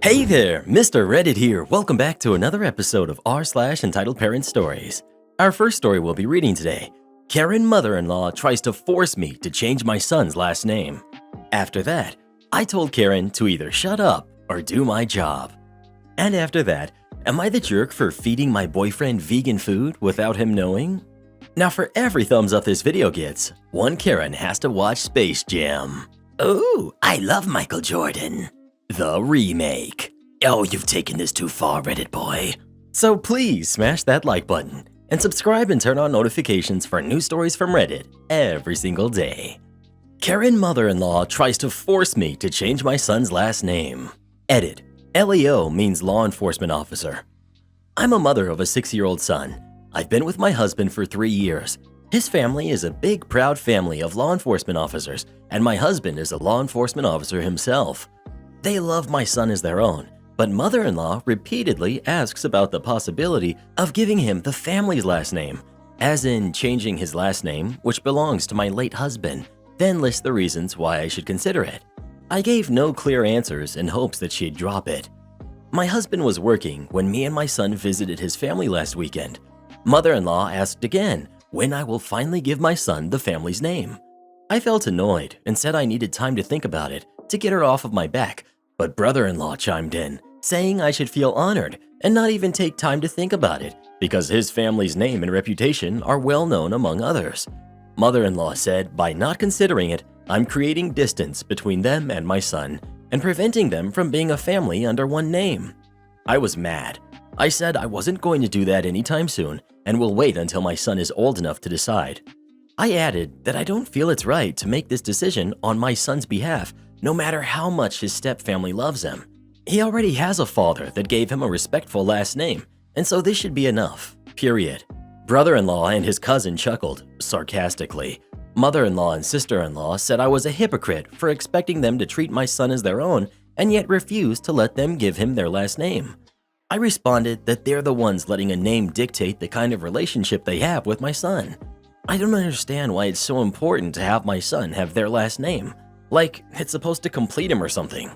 Hey there, Mr. Reddit here. Welcome back to another episode of r/entitled Parent Stories. Our first story we'll be reading today. Karen mother-in-law tries to force me to change my son's last name. After that, I told Karen to either shut up or do my job. And after that, am I the jerk for feeding my boyfriend vegan food without him knowing? Now for every thumbs up this video gets, one Karen has to watch Space Jam. Ooh, I love Michael Jordan. The remake. Oh, you've taken this too far, Reddit boy. So please smash that like button and subscribe and turn on notifications for new stories from Reddit every single day. Karen mother-in-law tries to force me to change my son's last name. Edit. LEO means law enforcement officer. I'm a mother of a 6-year-old son. I've been with my husband for 3 years. His family is a big, proud family of law enforcement officers, and my husband is a law enforcement officer himself. They love my son as their own, but mother-in-law repeatedly asks about the possibility of giving him the family's last name, as in changing his last name, which belongs to my late husband, then lists the reasons why I should consider it. I gave no clear answers in hopes that she'd drop it. My husband was working when me and my son visited his family last weekend. Mother-in-law asked again when I will finally give my son the family's name. I felt annoyed and said I needed time to think about it to get her off of my back. But brother-in-law chimed in, saying I should feel honored and not even take time to think about it because his family's name and reputation are well known among others. Mother-in-law said by not considering it, I'm creating distance between them and my son and preventing them from being a family under one name. I was mad. I said I wasn't going to do that anytime soon and will wait until my son is old enough to decide. I added that I don't feel it's right to make this decision on my son's behalf no matter how much his stepfamily loves him. He already has a father that gave him a respectful last name, and so this should be enough, period. Brother-in-law and his cousin chuckled, sarcastically. Mother-in-law and sister-in-law said I was a hypocrite for expecting them to treat my son as their own and yet refused to let them give him their last name. I responded that they're the ones letting a name dictate the kind of relationship they have with my son. I don't understand why it's so important to have my son have their last name. Like, it's supposed to complete him or something.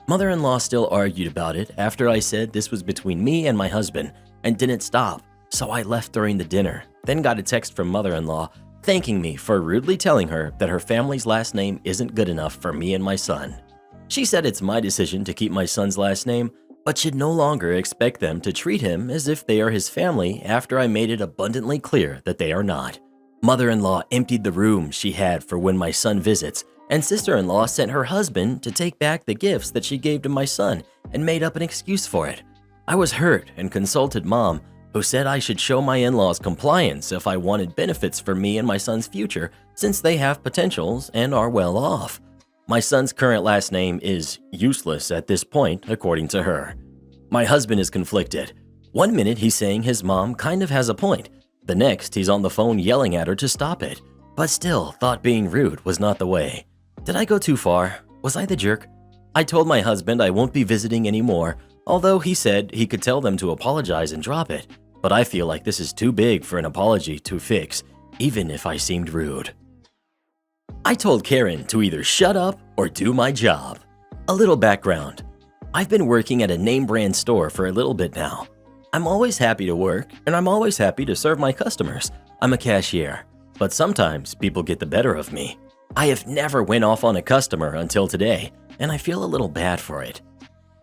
Mother-in-law still argued about it after I said this was between me and my husband and didn't stop, so I left during the dinner, then got a text from mother-in-law thanking me for rudely telling her that her family's last name isn't good enough for me and my son. She said it's my decision to keep my son's last name, but should no longer expect them to treat him as if they are his family after I made it abundantly clear that they are not. Mother-in-law emptied the room she had for when my son visits, and sister-in-law sent her husband to take back the gifts that she gave to my son and made up an excuse for it. I was hurt and consulted mom, who said I should show my in-laws compliance if I wanted benefits for me and my son's future since they have potentials and are well off. My son's current last name is useless at this point, according to her. My husband is conflicted. One minute he's saying his mom kind of has a point. The next he's on the phone yelling at her to stop it, but still thought being rude was not the way. Did I go too far? Was I the jerk? I told my husband I won't be visiting anymore, although he said he could tell them to apologize and drop it. But I feel like this is too big for an apology to fix, even if I seemed rude. I told Karen to either shut up or do my job. A little background. I've been working at a name brand store for a little bit now. I'm always happy to work, and I'm always happy to serve my customers. I'm a cashier, but sometimes people get the better of me. I have never went off on a customer until today, and I feel a little bad for it.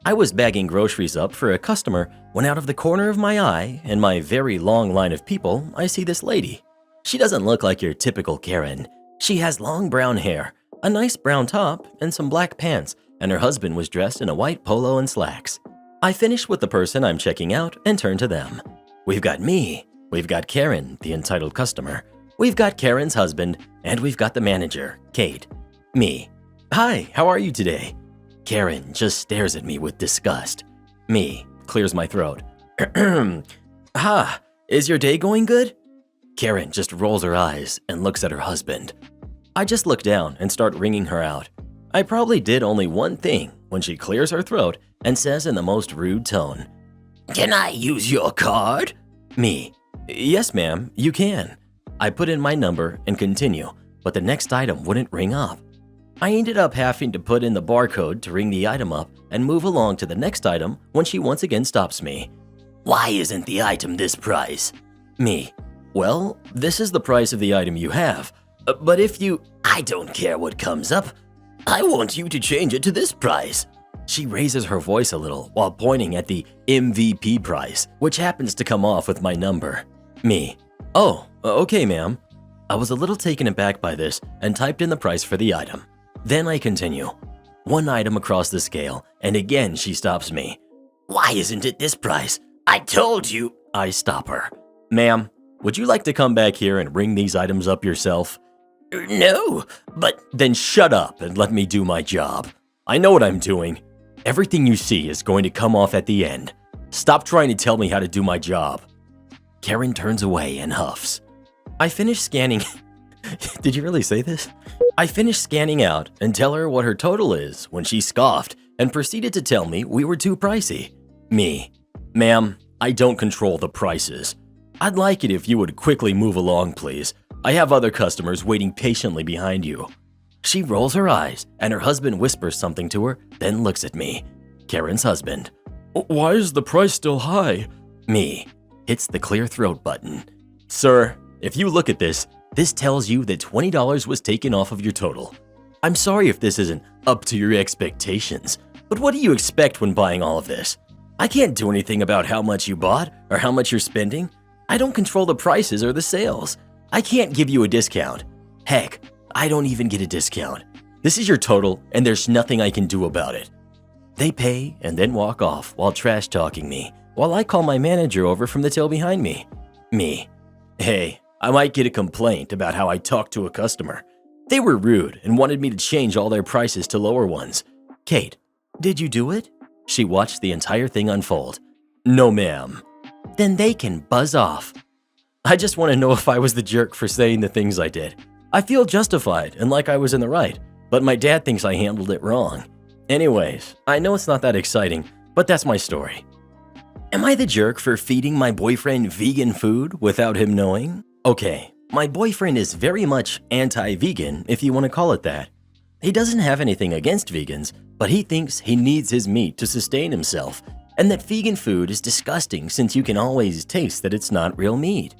I was bagging groceries up for a customer when out of the corner of my eye, in my very long line of people, I see this lady. She doesn't look like your typical Karen. She has long brown hair, a nice brown top, and some black pants, and her husband was dressed in a white polo and slacks. I finished with the person I'm checking out and turned to them. We've got me, we've got Karen, the entitled customer, we've got Karen's husband, and we've got the manager, Kate. Me. Hi, how are you today? Karen just stares at me with disgust. Me. Clears my throat. Is your day going good? Karen just rolls her eyes and looks at her husband. I just look down and start ringing her out. I probably did only one thing when she clears her throat and says in the most rude tone, "Can I use your card?" Me. Yes, ma'am, you can. I put in my number and continue, but the next item wouldn't ring up. I ended up having to put in the barcode to ring the item up and move along to the next item when she once again stops me. Why isn't the item this price? Me. Well, this is the price of the item you have, but if you… I don't care what comes up. I want you to change it to this price. She raises her voice a little while pointing at the MVP price, which happens to come off with my number. Me. Oh, okay, ma'am. I was a little taken aback by this and typed in the price for the item. Then I continue. One item across the scale, and again she stops me. Why isn't it this price? I told you… I stop her. Ma'am, would you like to come back here and ring these items up yourself? No, but… Then shut up and let me do my job. I know what I'm doing. Everything you see is going to come off at the end. Stop trying to tell me how to do my job. Karen turns away and huffs. I finish scanning… Did you really say this? I finished scanning out and tell her what her total is when she scoffed and proceeded to tell me we were too pricey. Me. Ma'am, I don't control the prices. I'd like it if you would quickly move along, please. I have other customers waiting patiently behind you. She rolls her eyes and her husband whispers something to her, then looks at me. Karen's husband. Why is the price still high? Me. Hits the clear throat button. Sir, if you look at this, this tells you that $20 was taken off of your total. I'm sorry if this isn't up to your expectations, but what do you expect when buying all of this? I can't do anything about how much you bought or how much you're spending. I don't control the prices or the sales. I can't give you a discount. Heck, I don't even get a discount. This is your total and there's nothing I can do about it. They pay and then walk off while trash talking me, while I call my manager over from the till behind me. Me. Hey, I might get a complaint about how I talked to a customer. They were rude and wanted me to change all their prices to lower ones. Kate, did you do it? She watched the entire thing unfold. No, ma'am. Then they can buzz off. I just want to know if I was the jerk for saying the things I did. I feel justified and like I was in the right, but my dad thinks I handled it wrong. Anyways, I know it's not that exciting, but that's my story. Am I the jerk for feeding my boyfriend vegan food without him knowing? Okay, my boyfriend is very much anti-vegan, if you want to call it that. He doesn't have anything against vegans, but he thinks he needs his meat to sustain himself, and that vegan food is disgusting since you can always taste that it's not real meat.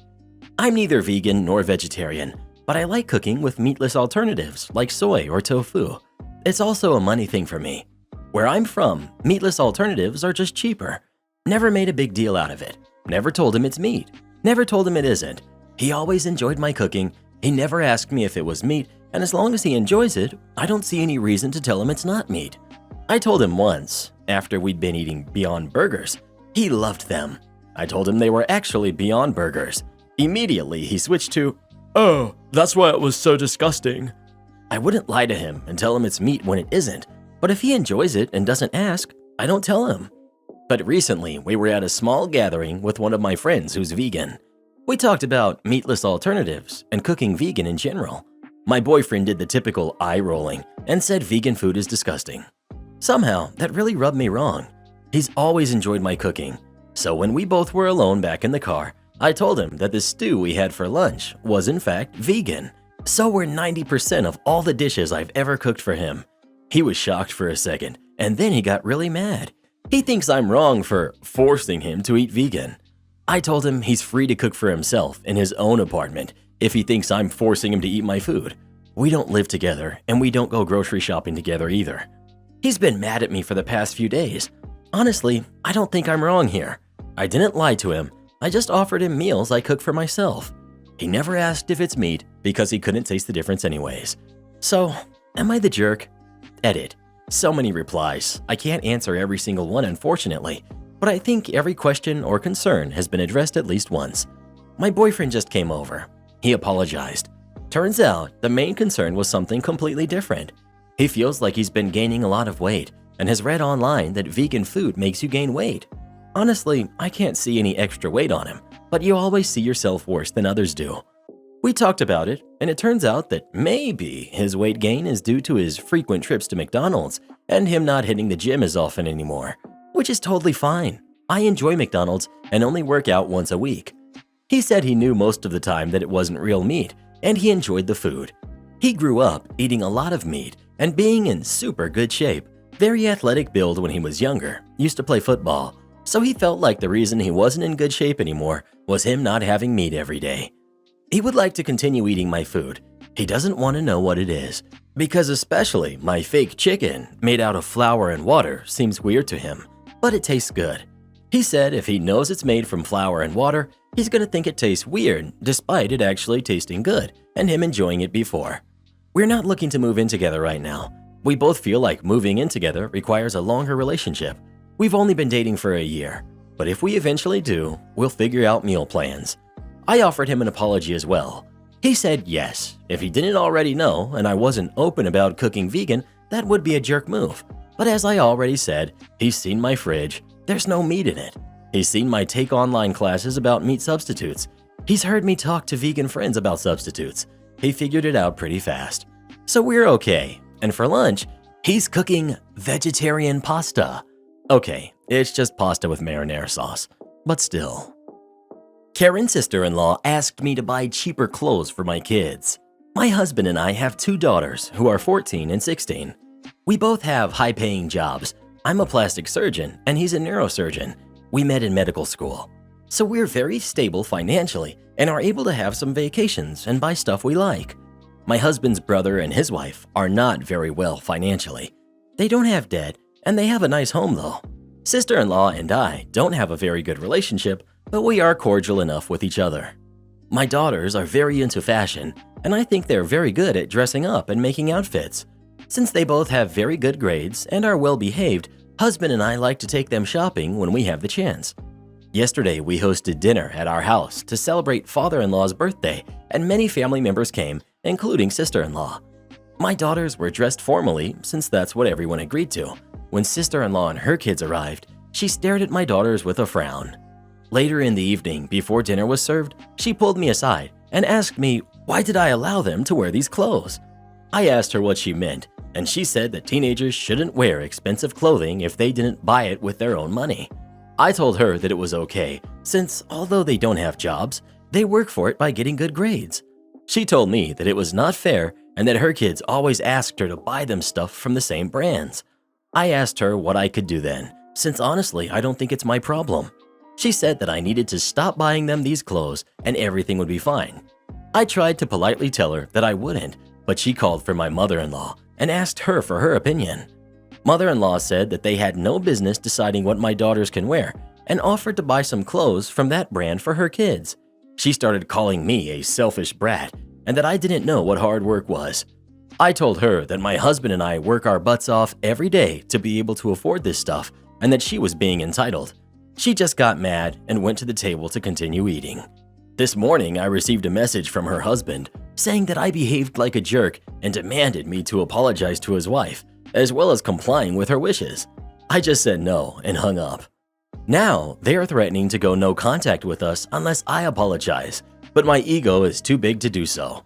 I'm neither vegan nor vegetarian, but I like cooking with meatless alternatives like soy or tofu. It's also a money thing for me. Where I'm from, meatless alternatives are just cheaper. Never made a big deal out of it. Never told him it's meat. Never told him it isn't. He always enjoyed my cooking. He never asked me if it was meat, and as long as he enjoys it, I don't see any reason to tell him it's not meat. I told him once, after we'd been eating Beyond Burgers. He loved them. I told him they were actually Beyond Burgers. Immediately, he switched to, "Oh, that's why it was so disgusting." I wouldn't lie to him and tell him it's meat when it isn't, but if he enjoys it and doesn't ask, I don't tell him. But recently, we were at a small gathering with one of my friends who's vegan. We talked about meatless alternatives and cooking vegan in general. My boyfriend did the typical eye rolling and said vegan food is disgusting. Somehow, that really rubbed me wrong. He's always enjoyed my cooking. So when we both were alone back in the car, I told him that the stew we had for lunch was in fact vegan. So were 90% of all the dishes I've ever cooked for him. He was shocked for a second, and then he got really mad. He thinks I'm wrong for forcing him to eat vegan. I told him he's free to cook for himself in his own apartment if he thinks I'm forcing him to eat my food. We don't live together, and we don't go grocery shopping together either. He's been mad at me for the past few days. Honestly, I don't think I'm wrong here. I didn't lie to him. I just offered him meals I cook for myself. He never asked if it's meat because he couldn't taste the difference anyways. So, am I the jerk? Edit. So many replies. I can't answer every single one, unfortunately, but I think every question or concern has been addressed at least once. My boyfriend just came over. He apologized. Turns out the main concern was something completely different. He feels like he's been gaining a lot of weight and has read online that vegan food makes you gain weight. Honestly, I can't see any extra weight on him, but you always see yourself worse than others do. We talked about it, and it turns out that maybe his weight gain is due to his frequent trips to McDonald's and him not hitting the gym as often anymore, which is totally fine. I enjoy McDonald's and only work out once a week. He said he knew most of the time that it wasn't real meat, and he enjoyed the food. He grew up eating a lot of meat and being in super good shape. Very athletic build when he was younger, used to play football, so he felt like the reason he wasn't in good shape anymore was him not having meat every day. He would like to continue eating my food. He doesn't want to know what it is, because especially my fake chicken made out of flour and water seems weird to him, but it tastes good. He said if he knows it's made from flour and water, he's gonna think it tastes weird despite it actually tasting good and him enjoying it before. We're not looking to move in together right now. We both feel like moving in together requires a longer relationship. We've only been dating for a year, but if we eventually do, we'll figure out meal plans. I offered him an apology as well. He said yes, if he didn't already know and I wasn't open about cooking vegan, that would be a jerk move. But as I already said, he's seen my fridge, there's no meat in it. He's seen my take online classes about meat substitutes. He's heard me talk to vegan friends about substitutes. He figured it out pretty fast. So we're okay. And for lunch, he's cooking vegetarian pasta. Okay, it's just pasta with marinara sauce, but still. Karen's sister-in-law asked me to buy cheaper clothes for my kids. My husband and I have two daughters who are 14 and 16. We both have high-paying jobs. I'm a plastic surgeon and he's a neurosurgeon. We met in medical school. So we're very stable financially and are able to have some vacations and buy stuff we like. My husband's brother and his wife are not very well financially. They don't have debt and they have a nice home though. Sister-in-law and I don't have a very good relationship, but we are cordial enough with each other. My daughters are very into fashion and I think they're very good at dressing up and making outfits. Since they both have very good grades and are well behaved, husband and I like to take them shopping when we have the chance. Yesterday, we hosted dinner at our house to celebrate father-in-law's birthday, and many family members came, including sister-in-law. My daughters were dressed formally since that's what everyone agreed to. When sister-in-law and her kids arrived, she stared at my daughters with a frown. Later in the evening, before dinner was served, she pulled me aside and asked me why did I allow them to wear these clothes. I asked her what she meant, and she said that teenagers shouldn't wear expensive clothing if they didn't buy it with their own money. I told her that it was okay, since although they don't have jobs, they work for it by getting good grades. She told me that it was not fair and that her kids always asked her to buy them stuff from the same brands. I asked her what I could do then, since honestly I don't think it's my problem. She said that I needed to stop buying them these clothes and everything would be fine. I tried to politely tell her that I wouldn't, but she called for my mother-in-law and asked her for her opinion. Mother-in-law said that they had no business deciding what my daughters can wear and offered to buy some clothes from that brand for her kids. She started calling me a selfish brat and that I didn't know what hard work was. I told her that my husband and I work our butts off every day to be able to afford this stuff and that she was being entitled. She just got mad and went to the table to continue eating. This morning, I received a message from her husband saying that I behaved like a jerk and demanded me to apologize to his wife, as well as complying with her wishes. I just said no and hung up. Now, they are threatening to go no contact with us unless I apologize, but my ego is too big to do so.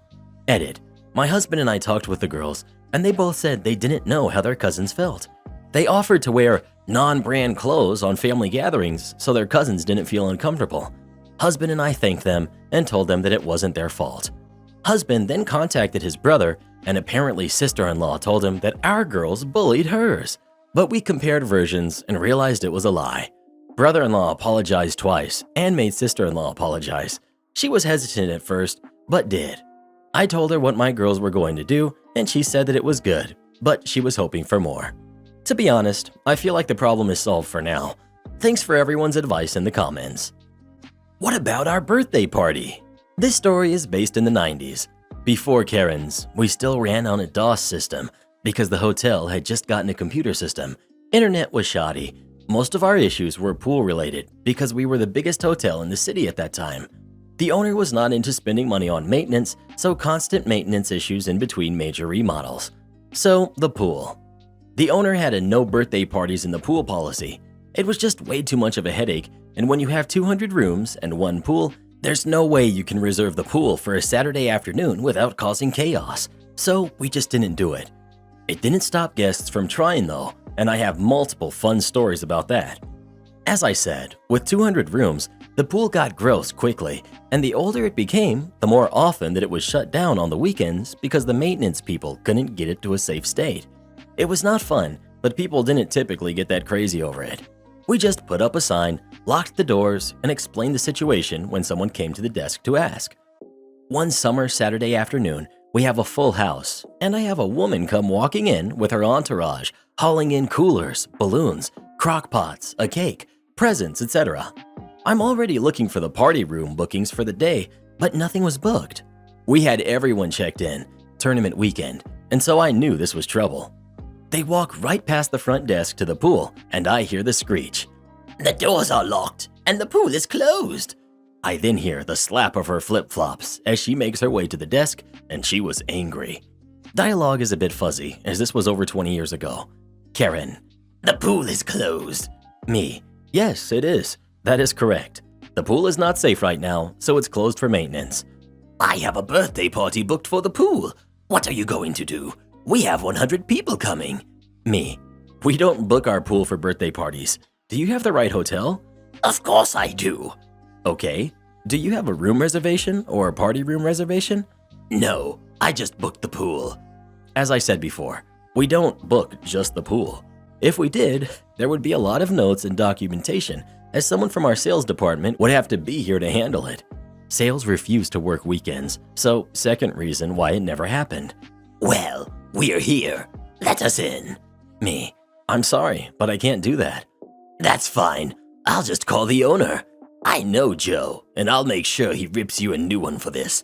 Edit. My husband and I talked with the girls, and they both said they didn't know how their cousins felt. They offered to wear non-brand clothes on family gatherings so their cousins didn't feel uncomfortable. Husband and I thanked them and told them that it wasn't their fault. Husband then contacted his brother, and apparently sister-in-law told him that our girls bullied hers. But we compared versions and realized it was a lie. Brother-in-law apologized twice and made sister-in-law apologize. She was hesitant at first, but did. I told her what my girls were going to do, and she said that it was good, but she was hoping for more. To be honest, I feel like the problem is solved for now. Thanks for everyone's advice in the comments. What about our birthday party? This story is based in the 90s. Before Karen's, we still ran on a DOS system because the hotel had just gotten a computer system. Internet was shoddy. Most of our issues were pool related because we were the biggest hotel in the city at that time. The owner was not into spending money on maintenance, so constant maintenance issues in between major remodels. So, the pool. The owner had a no birthday parties in the pool policy. It was just way too much of a headache, and when you have 200 rooms and one pool, there's no way you can reserve the pool for a Saturday afternoon without causing chaos. So, we just didn't do it. It didn't stop guests from trying though, and I have multiple fun stories about that. As I said, with 200 rooms, The pool got gross quickly, and the older it became, the more often that it was shut down on the weekends because the maintenance people couldn't get it to a safe state. It was not fun, but people didn't typically get that crazy over it. We just put up a sign, locked the doors, and explained the situation when someone came to the desk to ask. One summer Saturday afternoon, we have a full house, and I have a woman come walking in with her entourage, hauling in coolers, balloons, crock pots, a cake, presents, etc. I'm already looking for the party room bookings for the day, but nothing was booked. We had everyone checked in, tournament weekend, and so I knew this was trouble. They walk right past the front desk to the pool, and I hear the screech. "The doors are locked, and the pool is closed." I then hear the slap of her flip-flops as she makes her way to the desk, and she was angry. Dialogue is a bit fuzzy, as this was over 20 years ago. Karen: "The pool is closed." Me: "Yes, it is. That is correct. The pool is not safe right now, so it's closed for maintenance." "I have a birthday party booked for the pool. What are you going to do? We have 100 people coming." Me: "We don't book our pool for birthday parties. Do you have the right hotel?" "Of course I do." "Okay. Do you have a room reservation or a party room reservation?" "No, I just booked the pool." As I said before, we don't book just the pool. If we did, there would be a lot of notes and documentation, as someone from our sales department would have to be here to handle it. Sales refuse to work weekends, so second reason why it never happened. "Well, we're here. Let us in." Me: "I'm sorry, but I can't do that." "That's fine. I'll just call the owner. I know Joe, and I'll make sure he rips you a new one for this."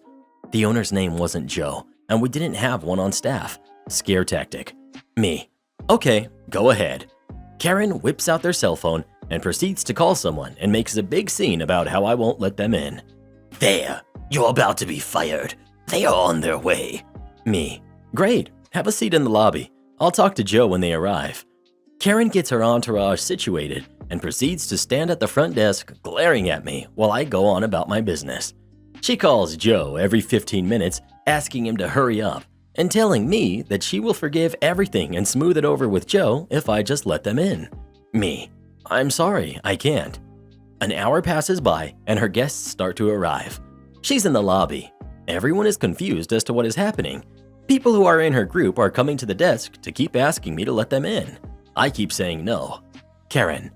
The owner's name wasn't Joe, and we didn't have one on staff. Scare tactic. Me: "Okay, go ahead." Karen whips out their cell phone and proceeds to call someone and makes a big scene about how I won't let them in. "There, you're about to be fired. They are on their way." Me: "Great, have a seat in the lobby. I'll talk to Joe when they arrive." Karen gets her entourage situated and proceeds to stand at the front desk glaring at me while I go on about my business. She calls Joe every 15 minutes, asking him to hurry up, and telling me that she will forgive everything and smooth it over with Joe if I just let them in. Me: "I'm sorry, I can't." An hour passes by and her guests start to arrive. She's in the lobby. Everyone is confused as to what is happening. People who are in her group are coming to the desk to keep asking me to let them in. I keep saying no. Karen: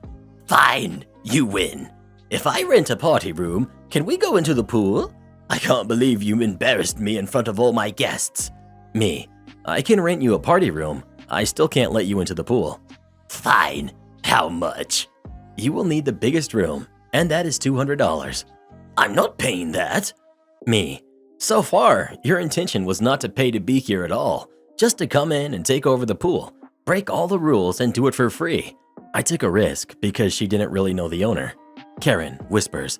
"Fine, you win. If I rent a party room, can we go into the pool? I can't believe you embarrassed me in front of all my guests." Me: "I can rent you a party room. I still can't let you into the pool." "Fine. How much?" "You will need the biggest room, and that is $200. "I'm not paying that." Me: "So far, your intention was not to pay to be here at all, just to come in and take over the pool, break all the rules and do it for free." I took a risk because she didn't really know the owner. Karen whispers: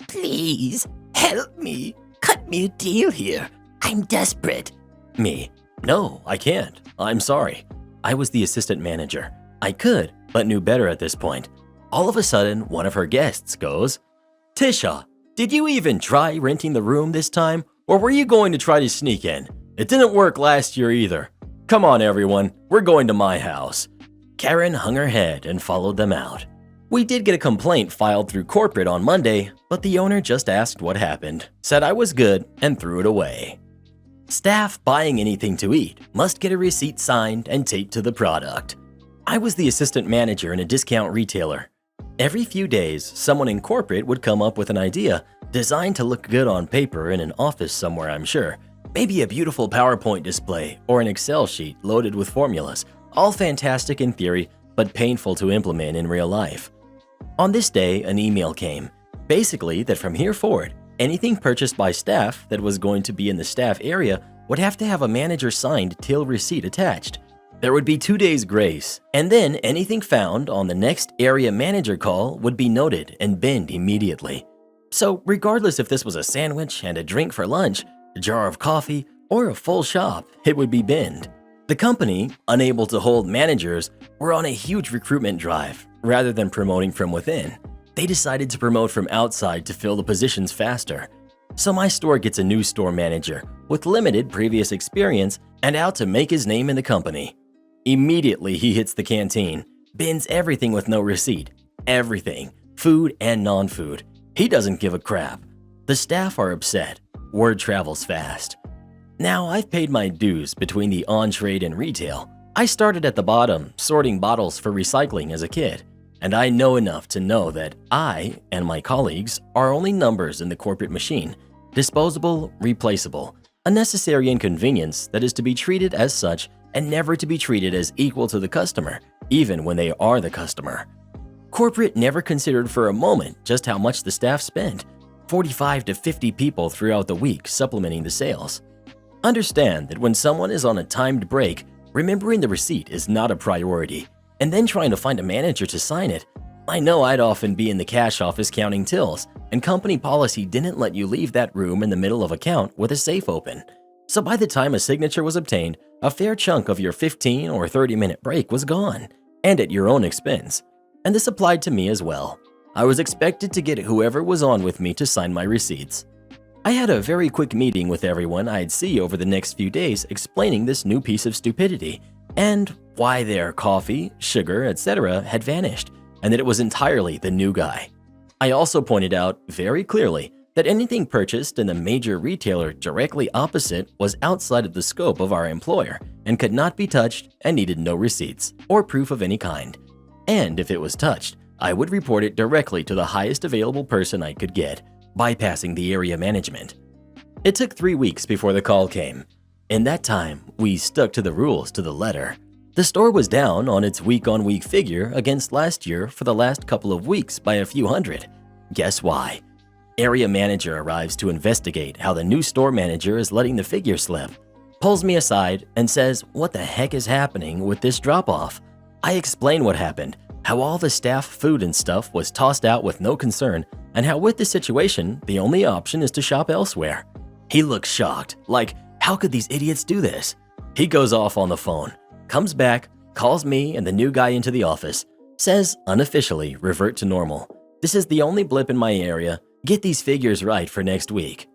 "Please, help me. Cut me a deal here. I'm desperate." Me: "No, I can't. I'm sorry." I was the assistant manager. I could, but knew better at this point. All of a sudden, one of her guests goes, "Tisha, did you even try renting the room this time, or were you going to try to sneak in? It didn't work last year either. Come on, everyone, we're going to my house." Karen hung her head and followed them out. We did get a complaint filed through corporate on Monday, but the owner just asked what happened, said I was good, and threw it away. Staff buying anything to eat must get a receipt signed and taped to the product. I was the assistant manager in a discount retailer. Every few days, someone in corporate would come up with an idea designed to look good on paper in an office somewhere, I'm sure. Maybe a beautiful PowerPoint display or an Excel sheet loaded with formulas, all fantastic in theory, but painful to implement in real life. On this day, an email came, basically that from here forward, anything purchased by staff that was going to be in the staff area would have to have a manager-signed till receipt attached. There would be 2 days grace, and then anything found on the next area manager call would be noted and binned immediately. So regardless if this was a sandwich and a drink for lunch, a jar of coffee, or a full shop, it would be binned. The company, unable to hold managers, were on a huge recruitment drive rather than promoting from within. They decided to promote from outside to fill the positions faster. So my store gets a new store manager with limited previous experience and out to make his name in the company. Immediately he hits the canteen, bins everything with no receipt. Everything, food and non-food. He doesn't give a crap. The staff are upset. Word travels fast. Now, I've paid my dues between the on-trade and retail. I started at the bottom, sorting bottles for recycling as a kid, and I know enough to know that I and my colleagues are only numbers in the corporate machine, disposable, replaceable, a necessary inconvenience that is to be treated as such and never to be treated as equal to the customer, even when they are the customer. Corporate never considered for a moment just how much the staff spent, 45 to 50 people throughout the week supplementing the sales. Understand that when someone is on a timed break, remembering the receipt is not a priority, and then trying to find a manager to sign it. I know I'd often be in the cash office counting tills, and company policy didn't let you leave that room in the middle of a count with a safe open. So by the time a signature was obtained, a fair chunk of your 15 or 30-minute break was gone, and at your own expense. And this applied to me as well. I was expected to get whoever was on with me to sign my receipts. I had a very quick meeting with everyone I'd see over the next few days explaining this new piece of stupidity and why their coffee, sugar, etc. had vanished, and that it was entirely the new guy. I also pointed out very clearly that anything purchased in the major retailer directly opposite was outside of the scope of our employer and could not be touched and needed no receipts or proof of any kind. And if it was touched, I would report it directly to the highest available person I could get, bypassing the area management. It took 3 weeks before the call came. In that time, we stuck to the rules to the letter. The store was down on its week-on-week figure against last year for the last couple of weeks by a few hundred. Guess why? Area manager arrives to investigate how the new store manager is letting the figure slip, pulls me aside and says, "What the heck is happening with this drop-off?" I explain what happened, how all the staff food and stuff was tossed out with no concern, and how with the situation, the only option is to shop elsewhere. He looks shocked, like, how could these idiots do this? He goes off on the phone, comes back, calls me and the new guy into the office, says unofficially revert to normal. This is the only blip in my area, get these figures right for next week.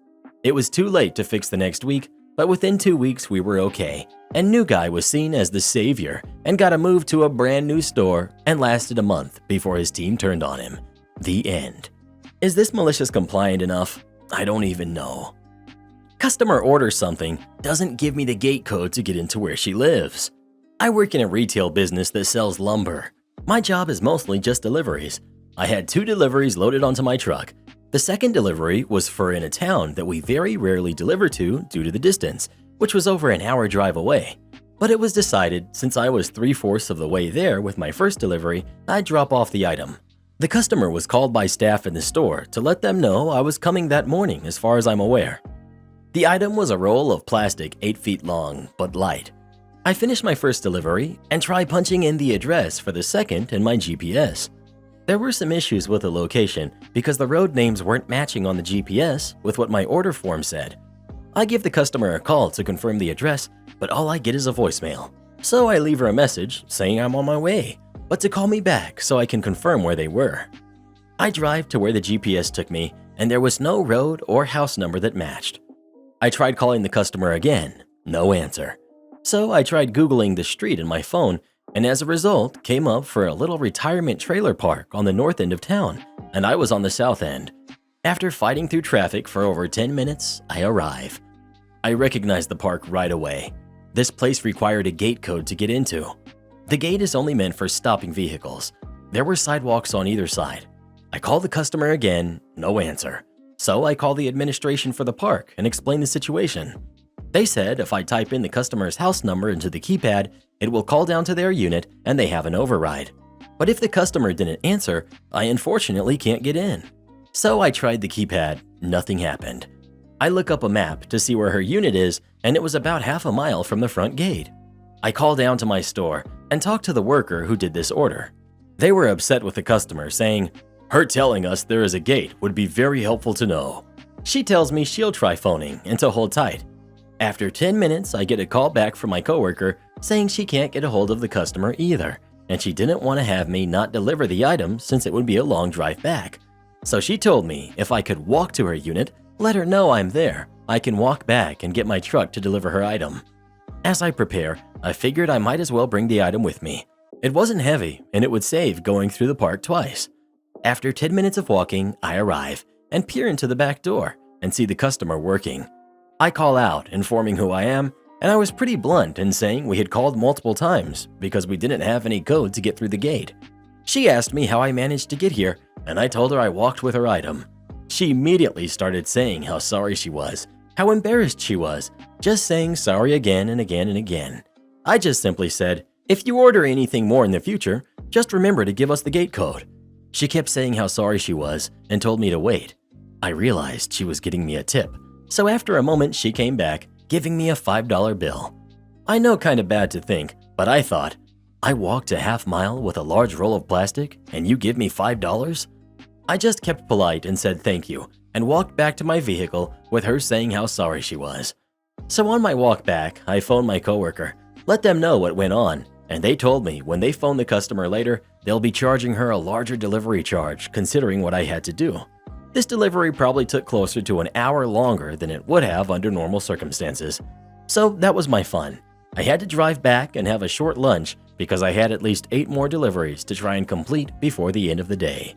It was too late to fix the next week, but within 2 weeks we were okay, and new guy was seen as the savior and got a move to a brand new store and lasted a month before his team turned on him. The end. Is this malicious compliant enough? I don't even know. Customer orders something, doesn't give me the gate code to get into where she lives. I work in a retail business that sells lumber. My job is mostly just deliveries. I had 2 deliveries loaded onto my truck. The second delivery was for in a town that we very rarely deliver to due to the distance, which was over an hour drive away. But it was decided, since I was 3/4 of the way there with my first delivery, I'd drop off the item. The customer was called by staff in the store to let them know I was coming that morning as far as I'm aware. The item was a roll of plastic 8 feet long, but light. I finished my first delivery and tried punching in the address for the second in my GPS. There were some issues with the location because the road names weren't matching on the GPS with what my order form said. I give the customer a call to confirm the address, but all I get is a voicemail. So I leave her a message saying I'm on my way, but to call me back so I can confirm where they were. I drive to where the GPS took me, and there was no road or house number that matched. I tried calling the customer again, no answer. So I tried Googling the street in my phone, and as a result came up for a little retirement trailer park on the north end of town, and I was on the south end. After fighting through traffic for over 10 minutes, I arrive. I recognized the park right away. This place required a gate code to get into. The gate is only meant for stopping vehicles. There were sidewalks on either side. I called the customer again, no answer. So I called the administration for the park and explained the situation. They said if I type in the customer's house number into the keypad, it will call down to their unit and they have an override. But if the customer didn't answer, I unfortunately can't get in. So I tried the keypad, nothing happened. I look up a map to see where her unit is, and it was about half a mile from the front gate. I call down to my store and talk to the worker who did this order. They were upset with the customer, saying, "Her telling us there is a gate would be very helpful to know." She tells me she'll try phoning and to hold tight. After 10 minutes, I get a call back from my coworker saying she can't get a hold of the customer either, and she didn't want to have me not deliver the item since it would be a long drive back. So she told me if I could walk to her unit, let her know I'm there, I can walk back and get my truck to deliver her item. As I prepare, I figured I might as well bring the item with me. It wasn't heavy, and it would save going through the park twice. After 10 minutes of walking, I arrive, and peer into the back door and see the customer working. I call out, informing who I am, and I was pretty blunt in saying we had called multiple times because we didn't have any code to get through the gate. She asked me how I managed to get here, and I told her I walked with her item. She immediately started saying how sorry she was, how embarrassed she was, just saying sorry again and again and again. I just simply said, if you order anything more in the future, just remember to give us the gate code. She kept saying how sorry she was and told me to wait. I realized she was getting me a tip, so after a moment she came back, giving me a $5 bill. I know kinda bad to think, but I thought, I walked a half mile with a large roll of plastic and you give me $5? I just kept polite and said thank you and walked back to my vehicle with her saying how sorry she was. So on my walk back, I phoned my coworker, let them know what went on, and they told me when they phone the customer later, they'll be charging her a larger delivery charge considering what I had to do. This delivery probably took closer to an hour longer than it would have under normal circumstances. So that was my fun. I had to drive back and have a short lunch because I had at least 8 more deliveries to try and complete before the end of the day.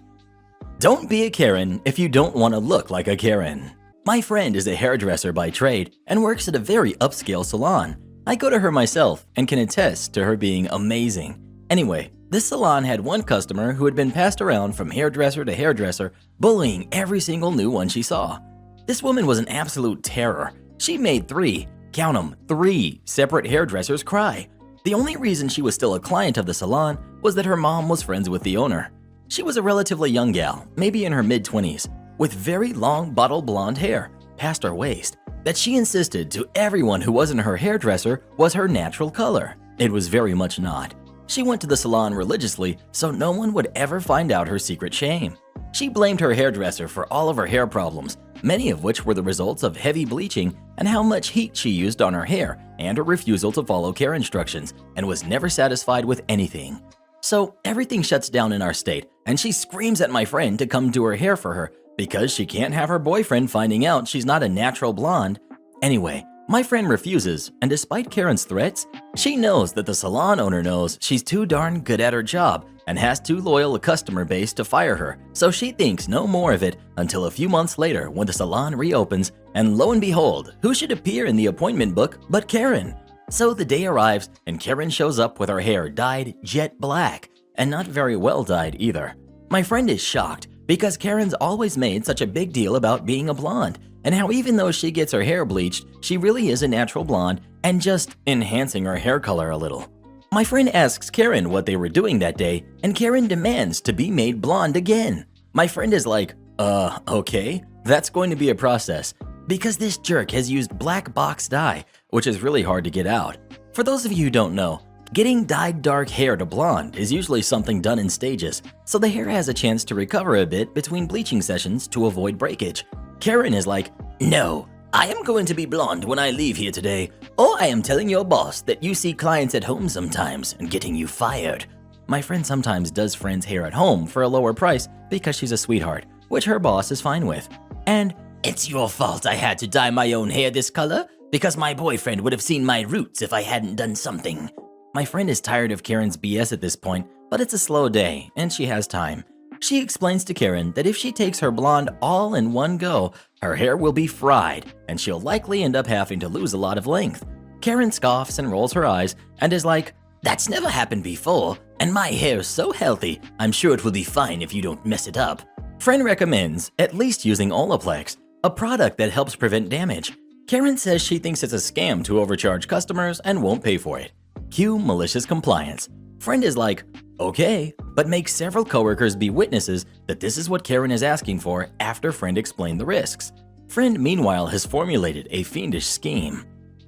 Don't be a Karen if you don't want to look like a Karen. My friend is a hairdresser by trade and works at a very upscale salon. I go to her myself and can attest to her being amazing. Anyway, this salon had one customer who had been passed around from hairdresser to hairdresser, bullying every single new one she saw. This woman was an absolute terror. She made 3, count 'em, 3 separate hairdressers cry. The only reason she was still a client of the salon was that her mom was friends with the owner. She was a relatively young gal, maybe in her mid-20s, with very long bottle blonde hair, past her waist, that she insisted to everyone who wasn't her hairdresser was her natural color. It was very much not. She went to the salon religiously so no one would ever find out her secret shame. She blamed her hairdresser for all of her hair problems, many of which were the results of heavy bleaching and how much heat she used on her hair and her refusal to follow care instructions, and was never satisfied with anything. So everything shuts down in our state, and she screams at my friend to come do her hair for her because she can't have her boyfriend finding out she's not a natural blonde. Anyway, my friend refuses, and despite Karen's threats, she knows that the salon owner knows she's too darn good at her job and has too loyal a customer base to fire her, so she thinks no more of it until a few months later when the salon reopens, and lo and behold, who should appear in the appointment book but Karen? So the day arrives and Karen shows up with her hair dyed jet black, and not very well dyed either. My friend is shocked because Karen's always made such a big deal about being a blonde, and how even though she gets her hair bleached, she really is a natural blonde and just enhancing her hair color a little. My friend asks Karen what they were doing that day, and Karen demands to be made blonde again. My friend is like, okay, that's going to be a process, because this jerk has used black box dye, which is really hard to get out. For those of you who don't know, getting dyed dark hair to blonde is usually something done in stages, so the hair has a chance to recover a bit between bleaching sessions to avoid breakage. Karen is like, no, I am going to be blonde when I leave here today, or I am telling your boss that you see clients at home sometimes and getting you fired. My friend sometimes does friends' hair at home for a lower price because she's a sweetheart, which her boss is fine with. And it's your fault I had to dye my own hair this color because my boyfriend would have seen my roots if I hadn't done something. My friend is tired of Karen's BS at this point, but it's a slow day and she has time. She explains to Karen that if she takes her blonde all in one go, her hair will be fried and she'll likely end up having to lose a lot of length. Karen scoffs and rolls her eyes and is like, that's never happened before, and my hair's so healthy, I'm sure it will be fine if you don't mess it up. Friend recommends at least using Olaplex, a product that helps prevent damage. Karen says she thinks it's a scam to overcharge customers and won't pay for it. Cue malicious compliance. Friend is like, okay, but makes several coworkers be witnesses that this is what Karen is asking for after friend explained the risks. Friend meanwhile has formulated a fiendish scheme.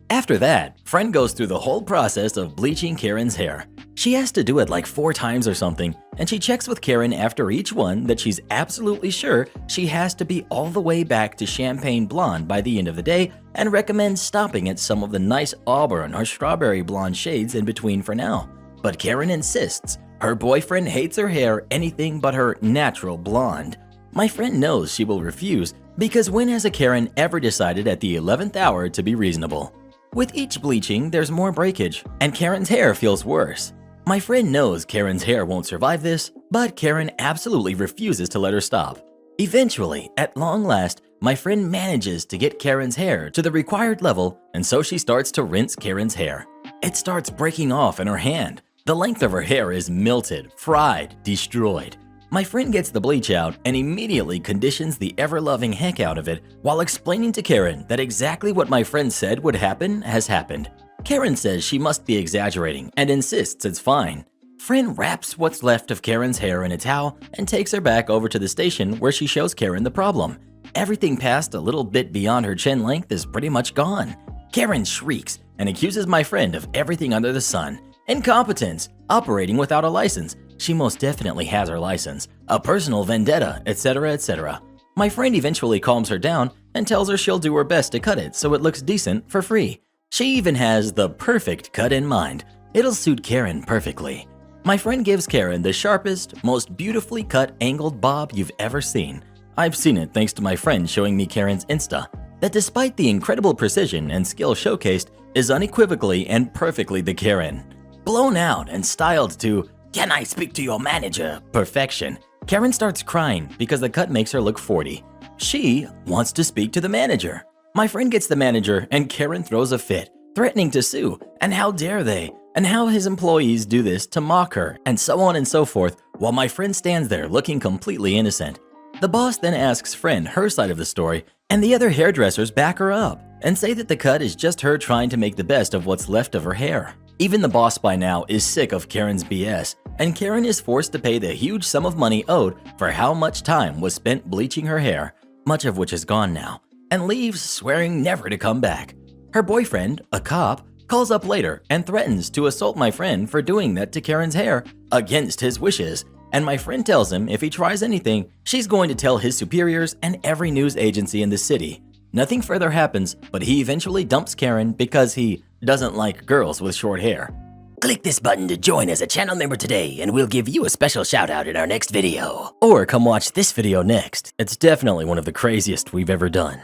After that, friend goes through the whole process of bleaching Karen's hair. She has to do it like 4 times or something, and she checks with Karen after each one that she's absolutely sure she has to be all the way back to champagne blonde by the end of the day, and recommends stopping at some of the nice auburn or strawberry blonde shades in between for now. But Karen insists her boyfriend hates her hair anything but her natural blonde. My friend knows she will refuse because when has a Karen ever decided at the 11th hour to be reasonable? With each bleaching, there's more breakage, and Karen's hair feels worse. My friend knows Karen's hair won't survive this, but Karen absolutely refuses to let her stop. Eventually, at long last, my friend manages to get Karen's hair to the required level, and so she starts to rinse Karen's hair. It starts breaking off in her hand. The length of her hair is melted, fried, destroyed. My friend gets the bleach out and immediately conditions the ever-loving heck out of it while explaining to Karen that exactly what my friend said would happen has happened. Karen says she must be exaggerating and insists it's fine. Friend wraps what's left of Karen's hair in a towel and takes her back over to the station where she shows Karen the problem. Everything past a little bit beyond her chin length is pretty much gone. Karen shrieks and accuses my friend of everything under the sun. Incompetence, operating without a license. She most definitely has her license, a personal vendetta, etc., etc. My friend eventually calms her down and tells her she'll do her best to cut it so it looks decent for free. She even has the perfect cut in mind. It'll suit Karen perfectly. My friend gives Karen the sharpest, most beautifully cut angled bob you've ever seen. I've seen it thanks to my friend showing me Karen's Insta, that despite the incredible precision and skill showcased, is unequivocally and perfectly the Karen. Blown out and styled to, "Can I speak to your manager?" perfection, Karen starts crying because the cut makes her look 40. She wants to speak to the manager. My friend gets the manager and Karen throws a fit, threatening to sue, and how dare they, and how his employees do this to mock her, and so on and so forth, while my friend stands there looking completely innocent. The boss then asks friend her side of the story, and the other hairdressers back her up and say that the cut is just her trying to make the best of what's left of her hair. Even the boss by now is sick of Karen's BS, and Karen is forced to pay the huge sum of money owed for how much time was spent bleaching her hair, much of which is gone now, and leaves swearing never to come back. Her boyfriend, a cop, calls up later and threatens to assault my friend for doing that to Karen's hair against his wishes, and my friend tells him if he tries anything, she's going to tell his superiors and every news agency in the city. Nothing further happens, but he eventually dumps Karen because he doesn't like girls with short hair. Click this button to join as a channel member today and we'll give you a special shout out in our next video. Or come watch this video next. It's definitely one of the craziest we've ever done.